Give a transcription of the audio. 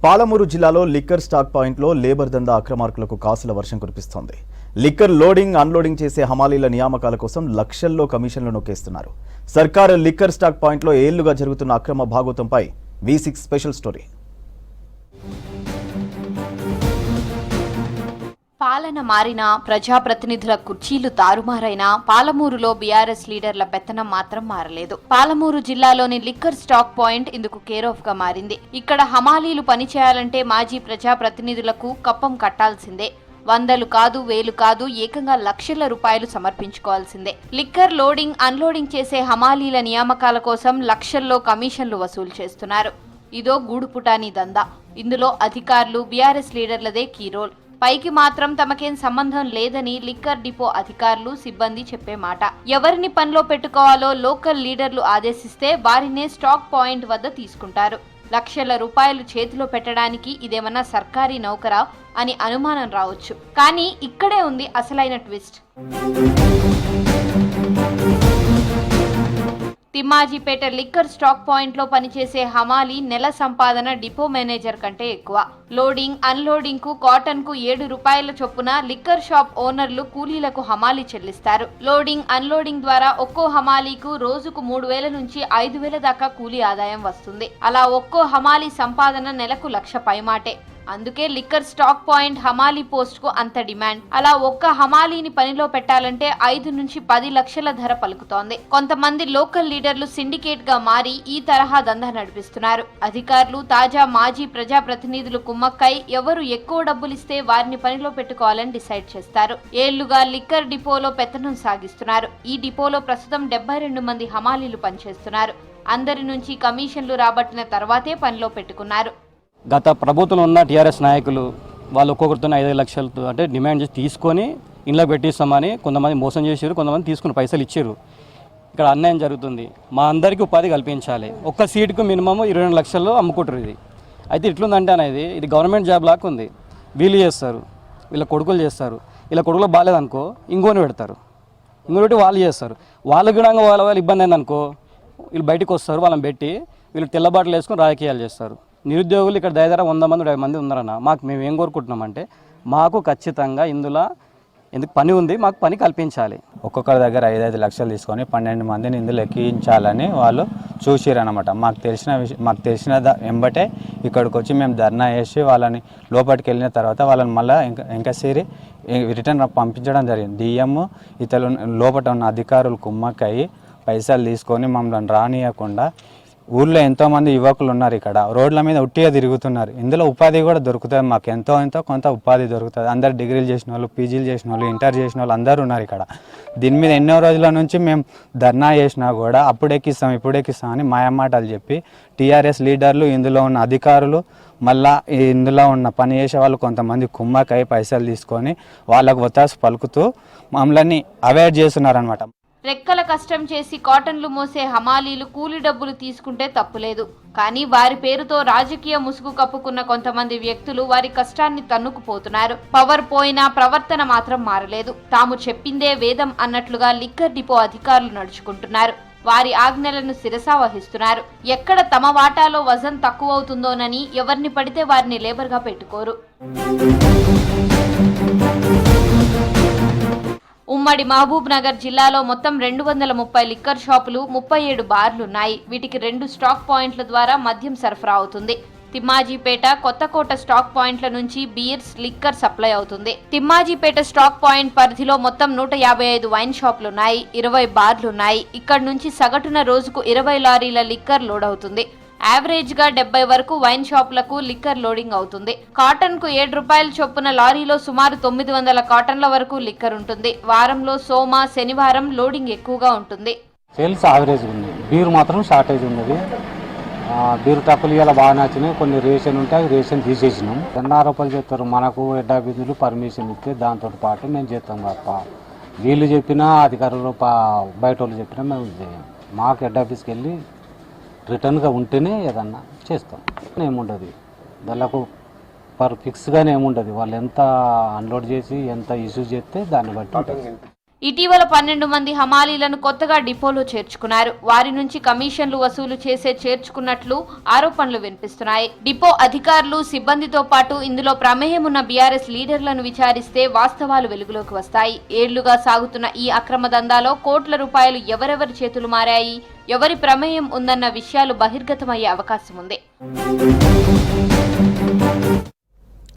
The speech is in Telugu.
పాలమూరు జిల్లాలో లిక్కర్ స్టాక్ పాయింట్లో లేబర్ దందా అక్రమార్కులకు కాసుల వర్షం కురిపిస్తోంది. లిక్కర్ లోడింగ్ అన్లోడింగ్ చేసే హమాలీల నియామకాల కోసం లక్షల్లో కమిషన్లు నొక్కేస్తున్నారు. సర్కారు లిక్కర్ స్టాక్ పాయింట్లో ఏళ్లుగా జరుగుతున్న అక్రమ భాగోతంపై V6 స్పెషల్ స్టోరీ. పాలన మారినా ప్రజాప్రతినిధుల కుర్చీలు తారుమారైనా పాలమూరులో బీఆర్ఎస్ లీడర్ల పెత్తనం మాత్రం మారలేదు. పాలమూరు జిల్లాలోని లిక్కర్ స్టాక్ పాయింట్ ఇందుకు కేర్ ఆఫ్ గా మారింది. ఇక్కడ హమాలీలు పనిచేయాలంటే మాజీ ప్రజాప్రతినిధులకు కప్పం కట్టాల్సిందే. వందలు కాదు, వేలు కాదు, ఏకంగా లక్షల రూపాయలు సమర్పించుకోవాల్సిందే. లిక్కర్ లోడింగ్ అన్లోడింగ్ చేసే హమాలీల నియామకాల కోసం లక్షల్లో కమిషన్లు వసూలు చేస్తున్నారు. ఇదో గూడుపుటాని దందా. ఇందులో అధికారులు బీఆర్ఎస్ లీడర్లదే కీ రోల్. పైకి మాత్రం తమకేం సంబంధం లేదని లిక్కర్ డిపో అధికారులు సిబ్బంది చెప్పే మాట. ఎవరిని పనిలో పెట్టుకోవాలో లోకల్ లీడర్లు ఆదేశిస్తే వారినే స్టాక్ పాయింట్ వద్ద తీసుకుంటారు. లక్షల రూపాయలు చేతిలో పెట్టడానికి ఇదేమన్నా సర్కారీ నౌకరా అని అనుమానం రావచ్చు. కానీ ఇక్కడే ఉంది అసలైన twist. Thimmajipet liquor stock point లో పనిచేసే హమాలీ నెల సంపాదన డిపో మేనేజర్ కంటే ఎక్కువ. లోడింగ్ అన్లోడింగ్ కు కాటన్ కు 7 రూపాయల చొప్పున లిక్కర్ షాప్ ఓనర్లు కూలీలకు హమాలీ చెల్లిస్తారు. లోడింగ్ అన్లోడింగ్ ద్వారా ఒక్కో హమాలీకు రోజుకు 3000 నుంచి 5000 దాకా కూలీ ఆదాయం వస్తుంది. అలా ఒక్కో హమాలీ సంపాదన నెలకు 1,00,000 పైమాటే. అందుకే లిక్కర్ స్టాక్ పాయింట్ హమాలీ పోస్ట్ కు అంత డిమాండ్. అలా ఒక్క హమాలీని పనిలో పెట్టాలంటే 5 నుంచి 10 లక్షల ధర పలుకుతోంది. కొంతమంది లోకల్ లీడర్లు సిండికేట్ గా మారి ఈ తరహా దందా నడిపిస్తున్నారు. అధికారులు తాజా మాజీ ప్రజాప్రతినిధులు కుమ్మక్కై ఎవరు ఎక్కువ డబ్బులిస్తే వారిని పనిలో పెట్టుకోవాలని డిసైడ్ చేస్తారు. ఏళ్లుగా లిక్కర్ డిపోలో పెత్తనం సాగిస్తున్నారు. ఈ డిపోలో ప్రస్తుతం 72 మంది హమాలీలు పనిచేస్తున్నారు. అందరి నుంచి కమిషన్లు రాబట్టిన తర్వాతే పనిలో పెట్టుకున్నారు. గత ప్రభుత్వంలో ఉన్న టీఆర్ఎస్ నాయకులు వాళ్ళు ఒక్కొక్కరితో 5 లక్షలతో అంటే డిమాండ్ చేసి తీసుకొని ఇంట్లో పెట్టిస్తామని కొంతమంది మోసం చేశారు, కొంతమంది తీసుకుని పైసలు ఇచ్చారు. ఇక్కడ అన్యాయం జరుగుతుంది. మా అందరికీ ఉపాధి కల్పించాలి. ఒక్క సీటుకు మినిమం 22 లక్షలు అమ్ముకుంటారు. ఇది అయితే ఇట్లుందంటే అనేది ఇది గవర్నమెంట్ జాబ్ లాగా ఉంది. వీళ్ళు చేస్తారు, వీళ్ళ కొడుకులు చేస్తారు. వీళ్ళ కొడుకులు బాగాలేదనుకో ఇంకోని పెడతారు, ఇంకోటి వాళ్ళు చేస్తారు. వాళ్ళకి కూడా వాళ్ళ ఇబ్బంది అయిందనుకో వీళ్ళు బయటకు వస్తారు, వాళ్ళని పెట్టి వీళ్ళు తెల్లబాటలు వేసుకొని రాజకీయాలు చేస్తారు. నిరుద్యోగులు ఇక్కడ దగ్గర 100 మంది 50 మంది ఉన్నారన్న. మేము ఏం కోరుకుంటున్నామంటే మాకు ఖచ్చితంగా ఇందులో ఎందుకు పని ఉంది, మాకు పని కల్పించాలి. ఒక్కొక్కరి దగ్గర 5-5 లక్షలు తీసుకొని 12 మందిని ఇందులో ఎక్కించాలని వాళ్ళు చూసిరనమాట. మాకు తెలిసిన ఎంబటే ఇక్కడికి వచ్చి మేము ధర్నా చేసి వాళ్ళని లోపలికి వెళ్ళిన తర్వాత వాళ్ళని మళ్ళీ ఇంకసేరి రిటర్న్ పంపించడం జరిగింది. డిఎం ఇతరులు లోపల ఉన్న అధికారులు కుమ్మక్కయి పైసలు తీసుకొని మమ్మల్ని రానియకుండా ఊళ్ళో ఎంతోమంది యువకులు ఉన్నారు. ఇక్కడ రోడ్ల మీద ఉట్టిగా తిరుగుతున్నారు. ఇందులో ఉపాధి కూడా దొరుకుతుంది. మాకు ఎంతో కొంత ఉపాధి దొరుకుతుంది. అందరు డిగ్రీలు చేసిన వాళ్ళు, పీజీలు చేసిన వాళ్ళు, ఇంటర్ చేసిన వాళ్ళు అందరూ ఉన్నారు ఇక్కడ. దీని మీద ఎన్నో రోజుల నుంచి మేము ధర్నా చేసినా కూడా అప్పుడు ఎక్కిస్తాం అని మాయమాటలు చెప్పి టీఆర్ఎస్ లీడర్లు, ఇందులో ఉన్న అధికారులు, మళ్ళా ఇందులో ఉన్న పని చేసే వాళ్ళు కొంతమంది కుమ్మకై పైసలు తీసుకొని వాళ్ళకు ఒత్తాసు పలుకుతూ మమ్మల్ని అవాయిడ్ చేస్తున్నారనమాట. రెక్కల కష్టం చేసి కాటన్లు మోసే హమాలీలు కూలీ డబ్బులు తీసుకుంటే తప్పులేదు. కానీ వారి పేరుతో రాజకీయ ముసుగు కప్పుకున్న కొంతమంది వ్యక్తులు వారి కష్టాన్ని తన్నుకుపోతున్నారు. పవర్ పోయినా ప్రవర్తన మాత్రం మారలేదు. తాము చెప్పిందే వేదం అన్నట్లుగా లిక్కర్ డిపో అధికారులు నడుచుకుంటున్నారు. వారి ఆజ్ఞలను శిరసా వహిస్తున్నారు. ఎక్కడ తమ వాటాలో వజన్ తక్కువవుతుందోనని ఎవరిని పడితే వారిని లేబర్గా పెట్టుకోరు. ఉమ్మడి మహబూబ్ నగర్ జిల్లాలో మొత్తం 230 లిక్కర్ షాపులు, 37 బార్లున్నాయి. వీటికి 2 స్టాక్ పాయింట్ల ద్వారా మద్యం సరఫరా అవుతుంది. తిమ్మాజీపేట, కొత్తకోట స్టాక్ పాయింట్ల నుంచి బీర్స్, లిక్కర్ సప్లై అవుతుంది. తిమ్మాజీపేట స్టాక్ పాయింట్ పరిధిలో మొత్తం 155 వైన్ షాపులున్నాయి, 20 బార్లున్నాయి. ఇక్కడ నుంచి సగటున రోజుకు 20 లారీల లిక్కర్ లోడ్ అవుతుంది. యావరేజ్ గా 70 వరకు వైన్ షాపులకు లిక్కర్ లోడింగ్ అవుతుంది. కాటన్ కు 7 రూపాయల చొప్పున లారీలో సుమారు 900 కాటన్ల వరకు లిక్కర్ ఉంటుంది. వారంలో సోమ, శనివారం లోడింగ్ ఎక్కువగా ఉంటుంది. సేల్స్ యావరేజ్ ఉంది. బీర్ మాత్రం షార్టేజ్ ఉన్నది. బీర్ టప్పులు ఇలా బాగా నచ్చినాయి. కొన్ని రేషన్ ఉంటే అవి రేషన్ తీసేసినాం. 2 రూపాయలు చెప్తారు. మనకు హెడ్ ఆఫీసులు పర్మిషన్ ఇస్తే దాంతో పాటు మేము చేస్తాం తప్ప వీళ్ళు చెప్పినా అధికారులు బయట వాళ్ళు చెప్పినా మేము చేయం. మాకు హెడ్ ఆఫీస్కి వెళ్ళి రిటర్న్గా ఉంటేనే ఏదన్నా చేస్తాం. ఏముండదు వాళ్ళకు ఫిక్స్గానే ఏముండదు. వాళ్ళు ఎంత అన్లోడ్ చేసి ఎంత ఇష్యూ చేస్తే దాన్ని బట్టి ఉంటుంది. ఇటీవల 12 మంది హమాలీలను కొత్తగా డిపోలో చేర్చుకున్నారు. వారి నుంచి కమిషన్లు వసూలు చేసే చేర్చుకున్నట్లు ఆరోపణలు వినిపిస్తున్నాయి. డిపో అధికారులు, సిబ్బందితో పాటు ఇందులో ప్రమేయం ఉన్న బీఆర్ఎస్ లీడర్లను విచారిస్తే వాస్తవాలు వెలుగులోకి వస్తాయి. ఏళ్లుగా సాగుతున్న ఈ అక్రమ దందాలో కోట్ల రూపాయలు ఎవరెవరి చేతులు మారాయి, ఎవరి ప్రమేయం ఉందన్న విషయాలు బహిర్గతమయ్యే అవకాశం ఉంది.